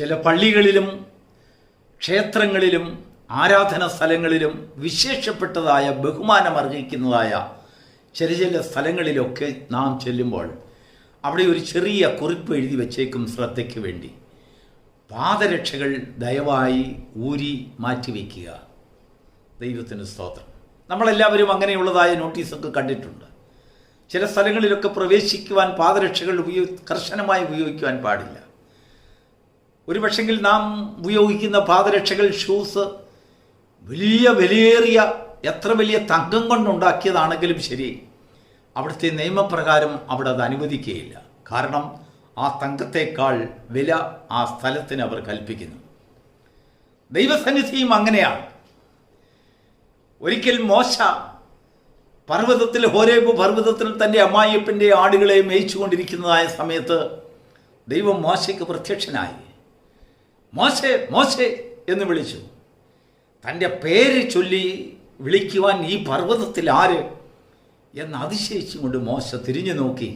ചില പള്ളികളിലും ക്ഷേത്രങ്ങളിലും ആരാധന സ്ഥലങ്ങളിലും വിശേഷപ്പെട്ടതായ ബഹുമാനമർഹിക്കുന്നതായ ചില സ്ഥലങ്ങളിലൊക്കെ നാം ചെല്ലുമ്പോൾ അവിടെ ഒരു ചെറിയ കുറിപ്പ് എഴുതി വച്ചേക്കും, ശ്രദ്ധയ്ക്ക് വേണ്ടി. പാദരക്ഷകൾ ദയവായി ഊരി മാറ്റിവെക്കുക. ദൈവത്തിന് സ്തോത്രം. നമ്മളെല്ലാവരും അങ്ങനെയുള്ളതായ നോട്ടീസൊക്കെ കണ്ടിട്ടുണ്ട്. ചില സ്ഥലങ്ങളിലൊക്കെ പ്രവേശിക്കുവാൻ പാദരക്ഷകൾ കർശനമായി ഉപയോഗിക്കുവാൻ പാടില്ല. ഒരു പക്ഷെങ്കിൽ നാം ഉപയോഗിക്കുന്ന പാദരക്ഷകൾ, ഷൂസ് വലിയ വിലയേറിയ, എത്ര വലിയ തങ്കം കൊണ്ടുണ്ടാക്കിയതാണെങ്കിലും ശരി, അവിടുത്തെ നിയമപ്രകാരം അവിടെ അത് അനുവദിക്കുകയില്ല. കാരണം ആ തങ്കത്തേക്കാൾ വില ആ സ്ഥലത്തിന് അവർ കൽപ്പിക്കുന്നു. ദൈവസന്നിധിയും അങ്ങനെയാണ്. ഒരിക്കൽ മോശ പർവ്വതത്തിൽ, ഹോരേബ് പർവ്വതത്തിൽ തൻ്റെ അമ്മായിയപ്പൻ്റെ ആടുകളെ മേയിച്ചുകൊണ്ടിരിക്കുന്നതായ സമയത്ത് ദൈവം മോശയ്ക്ക് പ്രത്യക്ഷനായി. മോശേ മോശേ എന്ന് വിളിച്ചു. തൻ്റെ പേര് ചൊല്ലി വിളിക്കുവാൻ ഈ പർവ്വതത്തിൽ ആര് എന്ന് അതിശയിച്ചുകൊണ്ട് മോശ തിരിഞ്ഞു നോക്കി.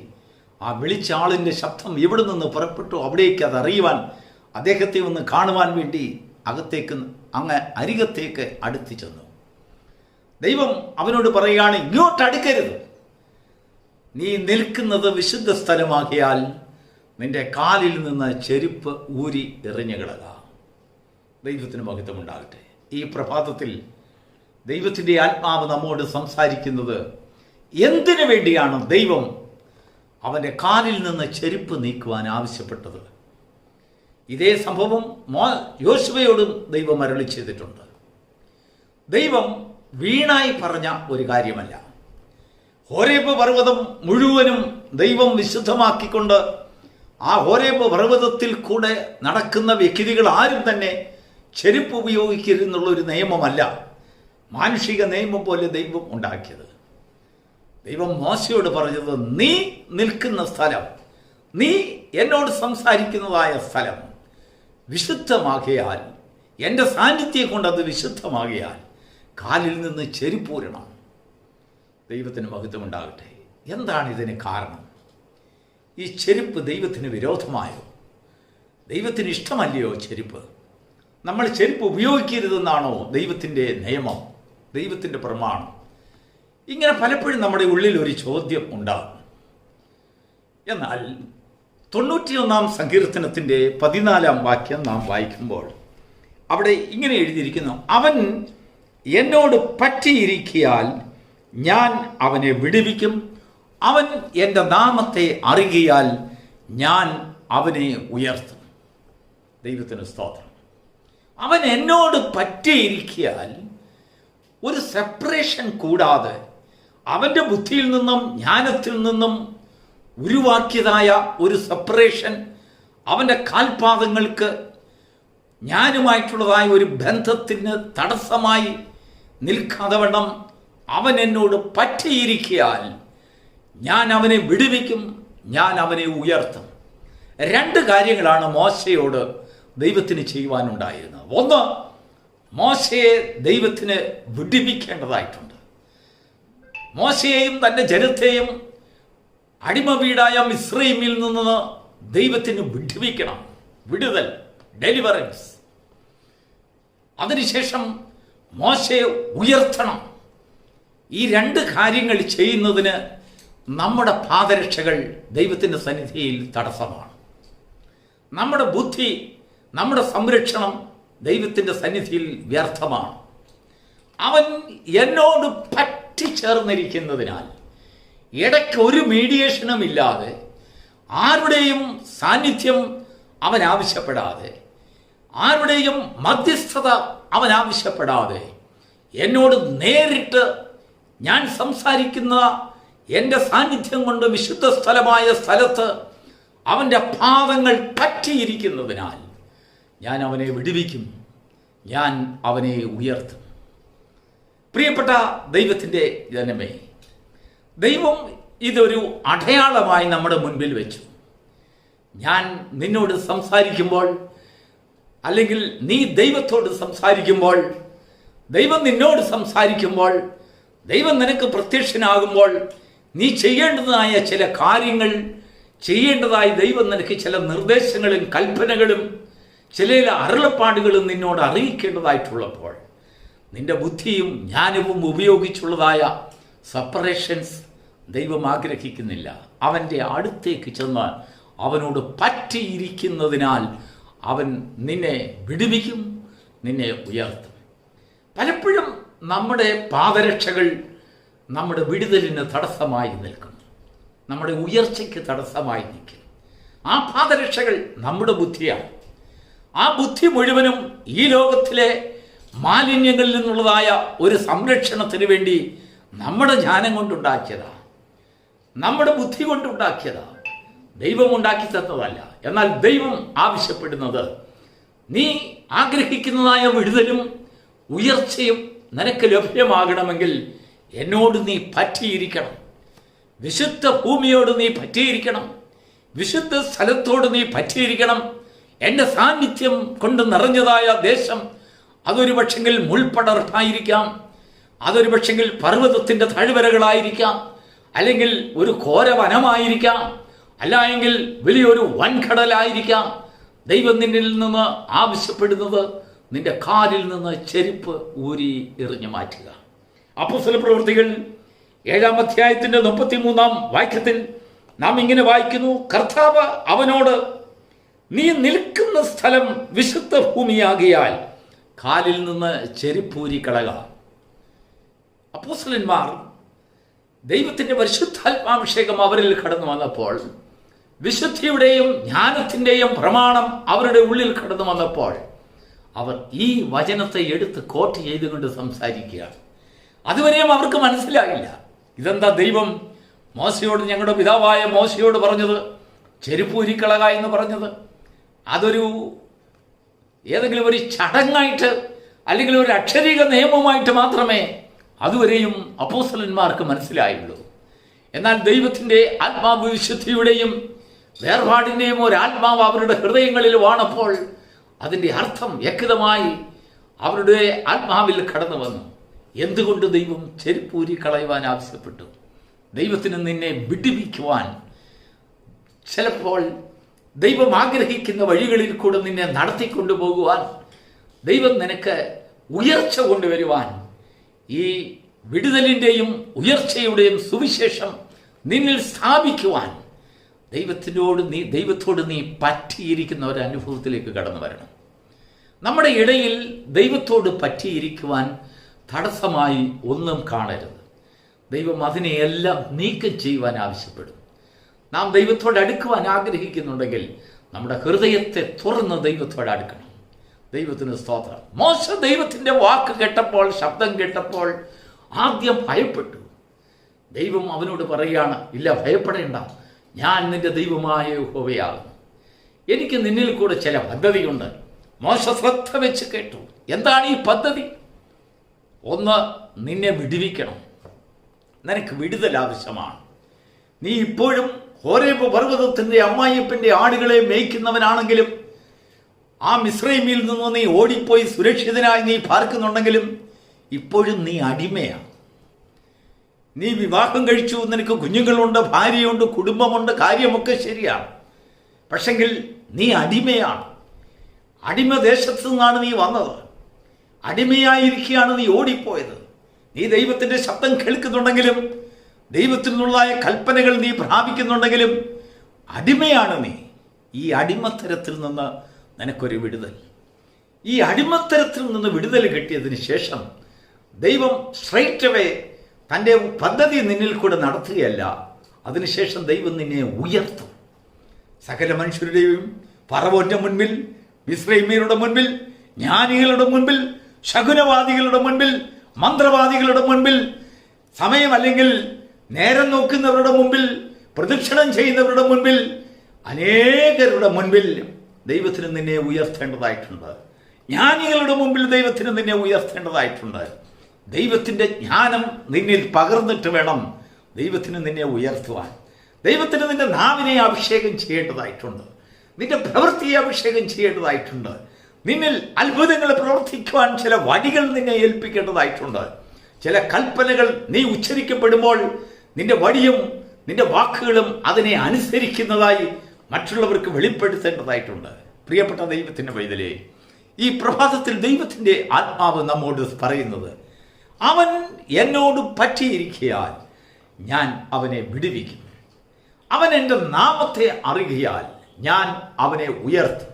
ആ വിളിച്ച ആളിൻ്റെ ശബ്ദം എവിടെ നിന്ന് പുറപ്പെട്ടു അവിടേക്ക് അത് അറിയുവാൻ, അദ്ദേഹത്തെ ഒന്ന് കാണുവാൻ വേണ്ടി അകത്തേക്ക്, അങ്ങ് അരികത്തേക്ക് അടുത്തു ചെന്നു. ദൈവം അവനോട് പറയുകയാണ്, ഇങ്ങോട്ട് അടുക്കരുത്, നീ നിൽക്കുന്നത് വിശുദ്ധ സ്ഥലമാകിയാൽ നിന്റെ കാലിൽ നിന്ന് ചെരുപ്പ് ഊരി എറിഞ്ഞു കളക. ദൈവത്തിന് മഹത്വമുണ്ടാകട്ടെ. ഈ പ്രഭാതത്തിൽ ദൈവത്തിൻ്റെ ആത്മാവ് നമ്മോട് സംസാരിക്കുന്നത് എന്തിനു വേണ്ടിയാണ് ദൈവം അവൻ്റെ കാലിൽ നിന്ന് ചെരുപ്പ് നീക്കുവാൻ ആവശ്യപ്പെട്ടത്? ഇതേ സംഭവം യോശുവയോടും ദൈവം അരുളി ചെയ്തിട്ടുണ്ട്. ദൈവം വീണായി പറഞ്ഞ ഒരു കാര്യമല്ല. ഹോരേബ് പർവ്വതം മുഴുവനും ദൈവം വിശുദ്ധമാക്കിക്കൊണ്ട് ആ ഹോരേബ് പർവ്വതത്തിൽ കൂടെ നടക്കുന്ന വ്യക്തികൾ ആരും തന്നെ ചെരുപ്പ് ഉപയോഗിക്കരുതെന്നുള്ളൊരു നിയമമല്ല, മാനുഷിക നിയമം പോലെ ദൈവം ഉണ്ടാക്കിയത്. ദൈവം മോശയോട് പറഞ്ഞത്, നീ നിൽക്കുന്ന സ്ഥലം, നീ എന്നോട് സംസാരിക്കുന്നതായ സ്ഥലം വിശുദ്ധമാകിയാൽ, എൻ്റെ സാന്നിധ്യം കൊണ്ട് അത് വിശുദ്ധമാകിയാൽ കാലിൽ നിന്ന് ചെരുപ്പൂരണം. ദൈവത്തിന് മഹത്വമുണ്ടാകട്ടെ. എന്താണ് ഇതിന് കാരണം? ഈ ചെരുപ്പ് ദൈവത്തിന് വിരോധമായോ? ദൈവത്തിന് ഇഷ്ടമല്ലയോ ചെരുപ്പ്? നമ്മൾ ചെരുപ്പ് ഉപയോഗിക്കരുതെന്നാണോ ദൈവത്തിൻ്റെ നിയമം, ദൈവത്തിൻ്റെ പ്രമാണം? ഇങ്ങനെ പലപ്പോഴും നമ്മുടെ ഉള്ളിൽ ഒരു ചോദ്യം ഉണ്ടാകും. എന്നാൽ 91 സങ്കീർത്തനത്തിൻ്റെ 14 വാക്യം നാം വായിക്കുമ്പോൾ അവിടെ ഇങ്ങനെ എഴുതിയിരിക്കുന്നു, അവൻ എന്നോട് പറ്റിയിരിക്കിയാൽ ഞാൻ അവനെ വിടുവിക്കും, അവൻ എൻ്റെ നാമത്തെ അറിയിയാൽ ഞാൻ അവനെ ഉയർത്തും. ദൈവത്തിന് സ്തോത്രം. അവൻ എന്നോട് പറ്റിയിരിക്കിയാൽ ഒരു സെപ്പറേഷൻ കൂടാതെ അവൻ്റെ ബുദ്ധിയിൽ നിന്നും ജ്ഞാനത്തിൽ നിന്നും ഉരുവാക്കിയതായ ഒരു സെപ്പറേഷൻ, അവൻ്റെ കാൽപാദങ്ങൾക്ക് ഞാനുമായിട്ടുള്ളതായ ഒരു ബന്ധത്തിന് തടസ്സമായി നിൽക്കാതെ വണ്ണം അവൻ എന്നോട് പറ്റിയിരിക്കിയാൽ ഞാൻ അവനെ വിടുവിക്കും, ഞാൻ അവനെ ഉയർത്തും. 2 കാര്യങ്ങളാണ് മോശയോട് ദൈവത്തിന് ചെയ്യുവാനുണ്ടായിരുന്നത്. ഒന്ന്, മോശയെ ദൈവത്തിന് വിടുവിക്കേണ്ടതായിട്ടുണ്ട്. മോശയെയും തൻ്റെ ജനത്തെയും അടിമ വീടായ മിസ്രൈമിൽ നിന്ന് ദൈവത്തിന് വിടുവിക്കണം, വിടുതൽ, ഡെലിവറൻസ്. അതിനുശേഷം മോശയെ ഉയർത്തണം. ഈ 2 കാര്യങ്ങൾ ചെയ്യുന്നതിന് നമ്മുടെ പാദരക്ഷകൾ ദൈവത്തിൻ്റെ സന്നിധിയിൽ തടസ്സമാണ്. നമ്മുടെ ബുദ്ധി, നമ്മുടെ സംരക്ഷണം ദൈവത്തിൻ്റെ സന്നിധിയിൽ വ്യർത്ഥമാണ്. അവൻ എന്നോട് പറ്റിച്ചേർന്നിരിക്കുന്നതിനാൽ ഇടയ്ക്ക് ഒരു മീഡിയേഷനും ഇല്ലാതെ, ആരുടെയും സാന്നിധ്യം അവൻ ആവശ്യപ്പെടാതെ, ആരുടെയും മധ്യസ്ഥത അവൻ ആവശ്യപ്പെടാതെ, എന്നോട് നേരിട്ട് ഞാൻ സംസാരിക്കുന്ന എൻ്റെ സാന്നിധ്യം കൊണ്ട് വിശുദ്ധ സ്ഥലമായ സ്ഥലത്ത് അവൻ്റെ പാദങ്ങൾ പറ്റിയിരിക്കുന്നതിനാൽ ഞാൻ അവനെ വിടുവിക്കും, ഞാൻ അവനെ ഉയർത്തും. പ്രിയപ്പെട്ട ദൈവത്തിൻ്റെ ജനമേ, ദൈവം ഇതൊരു അടയാളമായി നമ്മുടെ മുൻപിൽ വെച്ചു. ഞാൻ നിന്നോട് സംസാരിക്കുമ്പോൾ, അല്ലെങ്കിൽ നീ ദൈവത്തോട് സംസാരിക്കുമ്പോൾ, ദൈവം നിന്നോട് സംസാരിക്കുമ്പോൾ, ദൈവം നിനക്ക് പ്രത്യക്ഷനാകുമ്പോൾ നീ ചെയ്യേണ്ടതായ ചില കാര്യങ്ങൾ ചെയ്യേണ്ടതായി ദൈവം നിനക്ക് ചില നിർദ്ദേശങ്ങളും കൽപ്പനകളും ചില അരുളപ്പാടുകളും നിന്നോട് അറിയിക്കേണ്ടതായിട്ടുള്ളപ്പോൾ നിന്റെ ബുദ്ധിയും ജ്ഞാനവും ഉപയോഗിച്ചുള്ളതായ സെപ്പറേഷൻസ് ദൈവം ആഗ്രഹിക്കുന്നില്ല. അവൻ്റെ അടുത്തേക്ക് ചെന്ന് അവനോട് പറ്റിയിരിക്കുന്നതിനാൽ അവൻ നിന്നെ വിടുവിക്കും, നിന്നെ ഉയർത്തും. പലപ്പോഴും നമ്മുടെ പാദരക്ഷകൾ നമ്മുടെ വിടുതലിന് തടസ്സമായി നിൽക്കുന്നു, നമ്മുടെ ഉയർച്ചയ്ക്ക് തടസ്സമായി നിൽക്കും. ആ പാദരക്ഷകൾ നമ്മുടെ ബുദ്ധിയാണ്. ആ ബുദ്ധി മുഴുവനും ഈ ലോകത്തിലെ മാലിന്യങ്ങളിൽ നിന്നുള്ളതായ ഒരു സംരക്ഷണത്തിന് വേണ്ടി നമ്മുടെ ജ്ഞാനം കൊണ്ടുണ്ടാക്കിയതാണ്, നമ്മുടെ ബുദ്ധി കൊണ്ടുണ്ടാക്കിയതാണ്. ദൈവം ഉണ്ടാക്കി തന്നതല്ല. എന്നാൽ ദൈവം ആവശ്യപ്പെടുന്നത് നീ ആഗ്രഹിക്കുന്നതായ വിടുതലും ഉയർച്ചയും നിനക്ക് ലഭ്യമാകണമെങ്കിൽ എന്നോട് നീ പറ്റിയിരിക്കണം, വിശുദ്ധ ഭൂമിയോട് നീ പറ്റിയിരിക്കണം, വിശുദ്ധ സ്ഥലത്തോട് നീ പറ്റിയിരിക്കണം. എൻ്റെ സാന്നിധ്യം കൊണ്ട് നിറഞ്ഞതായ ദേശം അതൊരു പക്ഷെങ്കിൽ മുൾപ്പടർപ്പായിരിക്കാം, അതൊരു പക്ഷെങ്കിൽ പർവ്വതത്തിൻ്റെ താഴ്വരകളായിരിക്കാം, അല്ലെങ്കിൽ ഒരു ഘോരവനമായിരിക്കാം, അല്ല എങ്കിൽ വലിയൊരു വൻകടലായിരിക്കാം. ദൈവം നിന്നിൽ നിന്ന് ആവശ്യപ്പെടുന്നത് നിന്റെ കാലിൽ നിന്ന് ചെരുപ്പ് ഊരി എറിഞ്ഞു മാറ്റുക. അപ്പോസ്തല പ്രവൃത്തികൾ 7-ാം അധ്യായത്തിൻ്റെ 33-ാം വാക്യത്തിൽ നാം ഇങ്ങനെ വായിക്കുന്നു, കർത്താവ് അവനോട് നീ നിൽക്കുന്ന സ്ഥലം വിശുദ്ധ ഭൂമിയാകിയാൽ കാലിൽ നിന്ന് ചെരുപ്പൂരി കളക. അപ്പോസ്തലന്മാർ ദൈവത്തിൻ്റെ പരിശുദ്ധാത്മാഭിഷേകം അവരിൽ കടന്നു വന്നപ്പോൾ, വിശുദ്ധിയുടെയും ജ്ഞാനത്തിൻ്റെയും പ്രമാണം അവരുടെ ഉള്ളിൽ കടന്നു വന്നപ്പോൾ അവർ ഈ വചനത്തെ എടുത്ത് കോട്ട് ചെയ്തുകൊണ്ട് സംസാരിക്കുകയാണ്. അതുവരെയും അവർക്ക് മനസ്സിലായില്ല ഇതെന്താ ദൈവം മോശയോട്, ഞങ്ങളുടെ പിതാവായ മോശയോട് പറഞ്ഞത് ചെരുപ്പൂരിക്കളക എന്ന് പറഞ്ഞത്. അതൊരു ഏതെങ്കിലും ഒരു ചടങ്ങായിട്ട് അല്ലെങ്കിൽ ഒരു അക്ഷരീക നിയമമായിട്ട് മാത്രമേ അതുവരെയും അപ്പോസ്തലന്മാർക്ക് മനസ്സിലായുള്ളൂ. എന്നാൽ ദൈവത്തിൻ്റെ ആത്മാവ് വിശുദ്ധിയുടെയും വേർപാടിൻ്റെയും ഒരാത്മാവ് അവരുടെ ഹൃദയങ്ങളിൽ വാണപ്പോൾ അതിൻ്റെ അർത്ഥം വ്യക്തമായി അവരുടെ ആത്മാവിൽ കടന്നു വന്നു. എന്തുകൊണ്ട് ദൈവം ചെരുപ്പൂരി കളയുവാൻ ആവശ്യപ്പെട്ടു? ദൈവത്തിന് നിന്നെ വിടുവിക്കുവാൻ, ചിലപ്പോൾ ദൈവം ആഗ്രഹിക്കുന്ന വഴികളിൽ കൂടെ നിന്നെ നടത്തിക്കൊണ്ടു പോകുവാൻ, ദൈവം നിനക്ക് ഉയർച്ച കൊണ്ടുവരുവാൻ, ഈ വിടുതലിൻ്റെയും ഉയർച്ചയുടെയും സുവിശേഷം നിന്നിൽ സ്ഥാപിക്കുവാൻ ദൈവത്തോട് നീ പറ്റിയിരിക്കുന്ന ഒരു അനുഭവത്തിലേക്ക് കടന്നു വരണം. നമ്മുടെ ഇടയിൽ ദൈവത്തോട് പറ്റിയിരിക്കുവാൻ തടസ്സമായി ഒന്നും കാണരുത്. ദൈവം അതിനെയെല്ലാം നീക്കം ചെയ്യുവാൻ ആവശ്യപ്പെടും. നാം ദൈവത്തോട് അടുക്കുവാൻ ആഗ്രഹിക്കുന്നുണ്ടെങ്കിൽ നമ്മുടെ ഹൃദയത്തെ തുറന്ന് ദൈവത്തോട് അടുക്കണം. ദൈവത്തിന് സ്തോത്രം. മോശ ദൈവത്തിൻ്റെ വാക്ക് കേട്ടപ്പോൾ, ശബ്ദം കേട്ടപ്പോൾ ആദ്യം ഭയപ്പെട്ടു. ദൈവം അവനോട് പറയുകയാണ്, ഇല്ല ഭയപ്പെടേണ്ട, ഞാൻ നിന്റെ ദൈവമായ യഹോവയാകുന്നു, എനിക്ക് നിന്നിൽ കൂടെ ചില പദ്ധതിയുണ്ട്. മോശ ശ്രദ്ധ വെച്ച് കേട്ടു. എന്താണ് ഈ പദ്ധതി? ഒന്ന്, നിന്നെ വിടുവിക്കണം, നിനക്ക് വിടുതൽ ആവശ്യമാണ്. നീ ഇപ്പോഴും ഹോരേബ് പർവ്വതത്തിൻ്റെ അമ്മായിയപ്പൻ്റെ ആടുകളെ മേയ്ക്കുന്നവനാണെങ്കിലും, ആ മിസ്രൈമിൽ നിന്ന് നീ ഓടിപ്പോയി സുരക്ഷിതനായി നീ പാർക്കുന്നുണ്ടെങ്കിലും ഇപ്പോഴും നീ അടിമയാണ്. നീ വിവാഹം കഴിച്ചു, നിനക്ക് കുഞ്ഞുങ്ങളുണ്ട്, ഭാര്യയുണ്ട്, കുടുംബമുണ്ട്, കാര്യമൊക്കെ ശരിയാണ്. പക്ഷെങ്കിൽ നീ അടിമയാണ്. അടിമദേശത്തു നിന്നാണ് നീ വന്നത്, അടിമയായിരിക്കുകയാണ് നീ ഓടിപ്പോയത്. നീ ദൈവത്തിൻ്റെ ശബ്ദം കേൾക്കുന്നുണ്ടെങ്കിലും, ദൈവത്തിൽ നിന്നുള്ളതായ കൽപ്പനകൾ നീ പ്രാപിക്കുന്നുണ്ടെങ്കിലും അടിമയാണ് നീ. ഈ അടിമത്തരത്തിൽ നിന്ന് നിനക്കൊരു വിടുതൽ. ഈ അടിമത്തരത്തിൽ നിന്ന് വിടുതൽ കിട്ടിയതിന് ശേഷം ദൈവം സ്ട്രൈറ്റ് അവേ തൻ്റെ പദ്ധതി നിന്നിൽ കൂടെ നടത്തുകയല്ല, അതിനുശേഷം ദൈവം നിന്നെ ഉയർത്തും. സകല മനുഷ്യരുടെയും ഫറവോന്റെ മുൻപിൽ, മിസ്രൈമ്യരുടെ മുൻപിൽ, ജ്ഞാനികളുടെ മുൻപിൽ, ശകുനവാദികളുടെ മുൻപിൽ, മന്ത്രവാദികളുടെ മുൻപിൽ, സമയം അല്ലെങ്കിൽ നേരം നോക്കുന്നവരുടെ മുൻപിൽ, പ്രദക്ഷിണം ചെയ്യുന്നവരുടെ മുൻപിൽ, അനേകരുടെ മുൻപിൽ ദൈവത്തിന് നിന്നെ ഉയർത്തേണ്ടതായിട്ടുണ്ട്. ജ്ഞാനികളുടെ മുമ്പിൽ ദൈവത്തിന് നിന്നെ ഉയർത്തേണ്ടതായിട്ടുണ്ട്. ദൈവത്തിൻ്റെ ജ്ഞാനം നിന്നിൽ പകർന്നിട്ട് വേണം ദൈവത്തിന് നിന്നെ ഉയർത്തുവാൻ. ദൈവത്തിന് നിന്റെ നാവിനെ അഭിഷേകം ചെയ്യേണ്ടതായിട്ടുണ്ട്, നിന്റെ പ്രവൃത്തിയെ അഭിഷേകം ചെയ്യേണ്ടതായിട്ടുണ്ട്. നിന്നിൽ അത്ഭുതങ്ങൾ പ്രവർത്തിക്കുവാൻ ചില വഴികൾ നിന്നെ ഏൽപ്പിക്കേണ്ടതായിട്ടുണ്ട്. ചില കൽപ്പനകൾ നീ ഉച്ചരിക്കപ്പെടുമ്പോൾ നിന്റെ വഴിയും നിന്റെ വാക്കുകളും അതിനെ അനുസരിക്കുന്നതായി മറ്റുള്ളവർക്ക് വെളിപ്പെടുത്തേണ്ടതായിട്ടുണ്ട്. പ്രിയപ്പെട്ട ദൈവത്തിൻ്റെ പൈതലേ, ഈ പ്രഭാതത്തിൽ ദൈവത്തിൻ്റെ ആത്മാവ് നമ്മോട് പറയുന്നത്, അവൻ എന്നോട് പറ്റിയിരിക്കയാൽ ഞാൻ അവനെ വിടുവിക്കും. അവൻ എൻ്റെ നാമത്തെ അറിയാൽ ഞാൻ അവനെ ഉയർത്തും.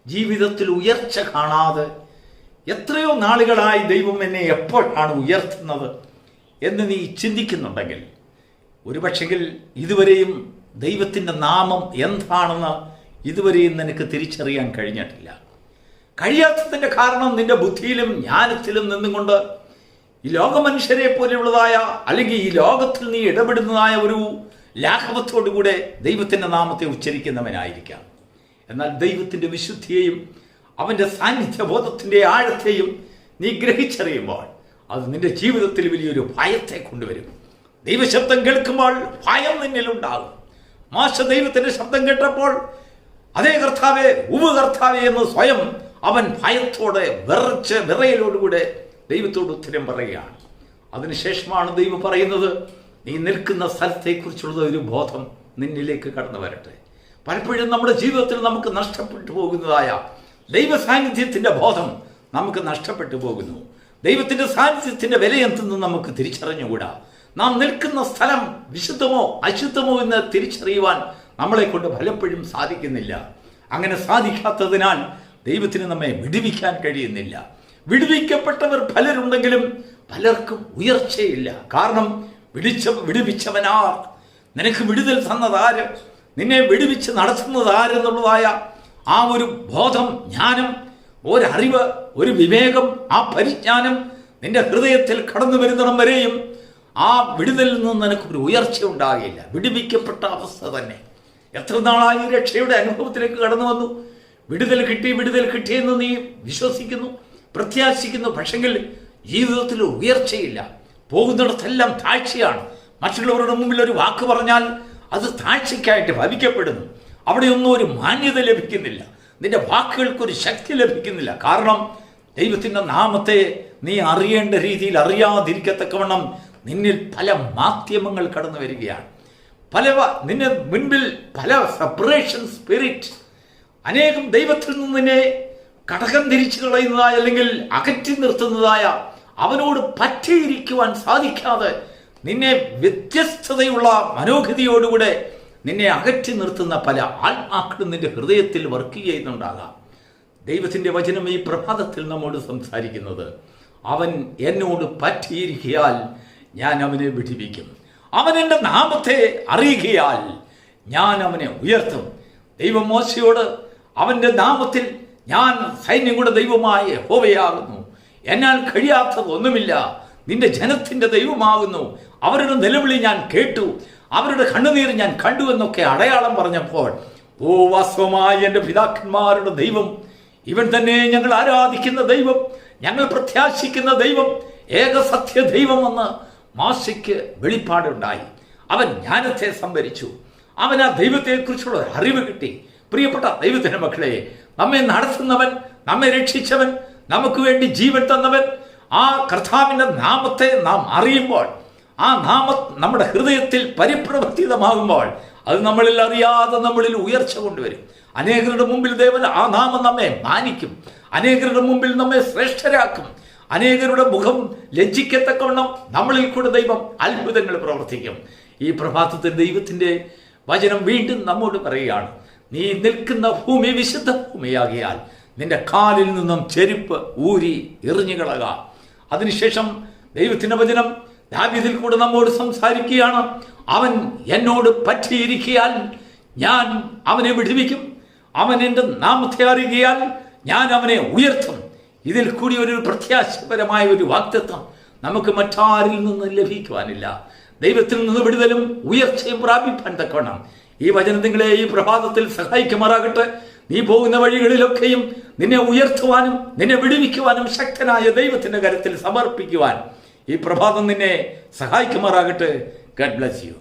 ജീവിതത്തിൽ ഉയർച്ച കാണാതെ എത്രയോ നാളുകളായി ദൈവം എന്നെ എപ്പോഴാണ് ഉയർത്തുന്നത് എന്ന് നീ ചിന്തിക്കുന്നുണ്ടെങ്കിൽ, ഒരുപക്ഷെങ്കിൽ ഇതുവരെയും ദൈവത്തിൻ്റെ നാമം എന്താണെന്ന് ഇതുവരെയും നിനക്ക് തിരിച്ചറിയാൻ കഴിഞ്ഞിട്ടില്ല. കഴിയാത്തതിൻ്റെ കാരണം നിന്റെ ബുദ്ധിയിലും ജ്ഞാനത്തിലും നിന്നുകൊണ്ട് ഈ ലോകമനുഷ്യരെ പോലെയുള്ളതായ, അല്ലെങ്കിൽ ഈ ലോകത്തിൽ നീ ഇടപെടുന്നതായ ഒരു ലാഘവത്തോടുകൂടെ ദൈവത്തിൻ്റെ നാമത്തെ ഉച്ചരിക്കുന്നവനായിരിക്കാം. എന്നാൽ ദൈവത്തിൻ്റെ വിശുദ്ധിയെയും അവൻ്റെ സാന്നിധ്യബോധത്തിൻ്റെ ആഴത്തെയും നീ ഗ്രഹിച്ചറിയുമ്പോൾ അത് നിന്റെ ജീവിതത്തിൽ വലിയൊരു ഭയത്തെ കൊണ്ടുവരും. ദൈവശബ്ദം കേൾക്കുമ്പോൾ ഭയം നിന്നിലുണ്ടാകും. മോശ ദൈവത്തിൻ്റെ ശബ്ദം കേട്ടപ്പോൾ, അതേ കർത്താവേ, കർത്താവേ എന്ന് സ്വയം അവൻ ഭയത്തോടെ വിറയലോടുകൂടെ ദൈവത്തോട് ഉത്തരം പറയുകയാണ്. അതിനുശേഷമാണ് ദൈവം പറയുന്നത്, നീ നിൽക്കുന്ന സ്ഥലത്തെക്കുറിച്ചുള്ള ഒരു ബോധം നിന്നിലേക്ക് കടന്നു വരട്ടെ. പലപ്പോഴും നമ്മുടെ ജീവിതത്തിൽ നമുക്ക് നഷ്ടപ്പെട്ടു പോകുന്നതായ ദൈവ സാന്നിധ്യത്തിൻ്റെ ബോധം നമുക്ക് നഷ്ടപ്പെട്ടു പോകുന്നു. ദൈവത്തിൻ്റെ സാന്നിധ്യത്തിൻ്റെ വിലയെന്തെന്ന് നമുക്ക് തിരിച്ചറിഞ്ഞുകൂടാ. നാം നിൽക്കുന്ന സ്ഥലം വിശുദ്ധമോ അശുദ്ധമോ എന്ന് തിരിച്ചറിയുവാൻ നമ്മളെ കൊണ്ട് പലപ്പോഴും സാധിക്കുന്നില്ല. അങ്ങനെ സാധിക്കാത്തതിനാൽ ദൈവത്തിന് നമ്മെ വിടുവിക്കാൻ കഴിയുന്നില്ല. വിടുവിക്കപ്പെട്ടവർ പലരുണ്ടെങ്കിലും പലർക്കും ഉയർച്ചയില്ല. കാരണം വിടുവിച്ചവനാർ, നിനക്ക് വിടുതൽ തന്നതാര്, നിന്നെ വിടുവിച്ച് നടത്തുന്നതാരെന്നുള്ളതായ ആ ഒരു ബോധം, ജ്ഞാനം, ഒരറിവ്, ഒരു വിവേകം, ആ പരിജ്ഞാനം നിന്റെ ഹൃദയത്തിൽ കടന്നു വരുന്നിടം വരെയും ആ വിടുതലിൽ നിന്ന് നിനക്കൊരു ഉയർച്ച ഉണ്ടാകില്ല. വിടുവിക്കപ്പെട്ട അവസ്ഥ തന്നെ. എത്ര നാളായി രക്ഷയുടെ അനുഭവത്തിലേക്ക് കടന്നു വന്നു, വിടുതൽ കിട്ടിയെന്ന് നീ വിശ്വസിക്കുന്നു, പ്രത്യാശിക്കുന്നു. പക്ഷെങ്കിൽ ജീവിതത്തിൽ ഉയർച്ചയില്ല. പോകുന്നിടത്തെല്ലാം താഴ്ചയാണ്. മറ്റുള്ളവരുടെ മുമ്പിൽ ഒരു വാക്ക് പറഞ്ഞാൽ അത് താഴ്ചയ്ക്കായിട്ട് ഭവിക്കപ്പെടുന്നു. അവിടെയൊന്നും ഒരു മാന്യത ലഭിക്കുന്നില്ല. നിന്റെ വാക്കുകൾക്കൊരു ശക്തി ലഭിക്കുന്നില്ല. കാരണം ദൈവത്തിൻ്റെ നാമത്തെ നീ അറിയേണ്ട രീതിയിൽ അറിയാതിരിക്കത്തക്കവണ്ണം നിന്നിൽ പല മാധ്യമങ്ങൾ കടന്നു വരികയാണ്. നിന്നെ മുൻപിൽ പല സെപ്പറേഷൻ സ്പിരിറ്റ്, അനേകം ദൈവത്തിൽ നിന്ന് നിന്നെ കടകം തിരിച്ചു കളയുന്നതായ, അല്ലെങ്കിൽ അകറ്റി നിർത്തുന്നതായ, അവനോട് പറ്റിയിരിക്കുവാൻ സാധിക്കാതെ നിന്നെ വ്യത്യസ്തതയുള്ള മനോഗതിയോടുകൂടെ നിന്നെ അകറ്റി നിർത്തുന്ന പല ആത്മാക്കളും നിന്റെ ഹൃദയത്തിൽ വർക്ക് ചെയ്യുന്നുണ്ടാകാം. ദൈവത്തിൻ്റെ വചനം ഈ പ്രഭാതത്തിൽ നമ്മോട് സംസാരിക്കുന്നത്, അവൻ എന്നോട് പറ്റിയിരിക്കയാൽ ഞാൻ അവനെ വിടുവിക്കും. അവൻ എൻ്റെ നാമത്തെ അറിയുകയാൽ ഞാൻ അവനെ ഉയർത്തും. ദൈവം മോശയോട്, അവൻ്റെ നാമത്തിൽ ഞാൻ സൈന്യങ്ങളുടെ ദൈവമായ യഹോവയാകുന്നു, എന്നാൽ കഴിയാത്തത് ഒന്നുമില്ല, നിന്റെ ജനത്തിൻ്റെ ദൈവമാകുന്നു, അവരുടെ നിലവിളി ഞാൻ കേട്ടു, അവരുടെ കണ്ണുനീർ ഞാൻ കണ്ടു എന്നൊക്കെ അടയാളം പറഞ്ഞപ്പോൾ, ഓ വാസ്തവമായി എൻ്റെ പിതാക്കന്മാരുടെ ദൈവം ഇവൻ തന്നെ, ഞങ്ങൾ ആരാധിക്കുന്ന ദൈവം, ഞങ്ങൾ പ്രത്യാശിക്കുന്ന ദൈവം, ഏകസത്യ ദൈവമെന്ന് മോശയ്ക്ക് വെളിപ്പാടുണ്ടായി. അവൻ ജ്ഞാനത്തെ സംഭരിച്ചു. അവൻ ആ ദൈവത്തെക്കുറിച്ചുള്ള അറിവ് കിട്ടി. പ്രിയപ്പെട്ട ദൈവത്തിൻ്റെ മക്കളെ, നമ്മെ നടത്തുന്നവൻ, നമ്മെ രക്ഷിച്ചവൻ, നമുക്ക് വേണ്ടി ജീവൻ തന്നവൻ, ആ കർത്താവിൻ്റെ നാമത്തെ നാം അറിയുമ്പോൾ, ആ നാമം നമ്മുടെ ഹൃദയത്തിൽ പരിപ്രവർത്തിതമാകുമ്പോൾ അത് നമ്മളിൽ അറിയാതെ നമ്മളിൽ ഉയർച്ച കൊണ്ടുവരും. അനേകരുടെ മുമ്പിൽ ദേവൻ ആ നാമം നമ്മെ മാനിക്കും. അനേകരുടെ മുമ്പിൽ നമ്മെ ശ്രേഷ്ഠരാക്കും. അനേകരുടെ മുഖം ലജ്ജിക്കത്തക്കവണ്ണം നമ്മളിൽ കൂടെ ദൈവം അത്ഭുതങ്ങൾ പ്രവർത്തിക്കും. ഈ പ്രഭാതത്തിൽ ദൈവത്തിൻ്റെ വചനം വീണ്ടും നമ്മോട് പറയുകയാണ്, നീ നിൽക്കുന്ന ഭൂമി വിശുദ്ധ ഭൂമിയാകിയാൽ നിന്റെ കാലിൽ നിന്നും ചെരുപ്പ് ഊരി എറിഞ്ഞുകളക. അതിനുശേഷം ദൈവത്തിൻ്റെ വചനം ദാവീദിൽ കൂടെ നമ്മോട് സംസാരിക്കുകയാണ്, അവൻ എന്നോട് പറ്റിയിരിക്കയാൽ ഞാൻ അവനെ വിടുവിക്കും, അവൻ എൻ്റെ നാമത്തെ അറിയുകയാൽ ഞാൻ അവനെ ഉയർത്തും. ഇതിൽ കൂടി ഒരു പ്രത്യാശപരമായ ഒരു വാഗ്ദത്തം നമുക്ക് മറ്റാരിൽ നിന്ന് ലഭിക്കുവാനില്ല. ദൈവത്തിൽ നിന്ന് വിടുതലും ഉയർച്ചയും പ്രാപിപ്പാൻ തക്കവണ്ണം ഈ വചനം നിങ്ങളെ ഈ പ്രഭാതത്തിൽ സഹായിക്കുമാറാകട്ടെ. നീ പോകുന്ന വഴികളിലൊക്കെയും നിന്നെ ഉയർത്തുവാനും നിന്നെ വിടുവിക്കുവാനും ശക്തനായ ദൈവത്തിൻ്റെ കരത്തിൽ സമർപ്പിക്കുവാൻ ഈ പ്രഭാതം നിന്നെ സഹായിക്കുമാറാകട്ടെ. God bless you.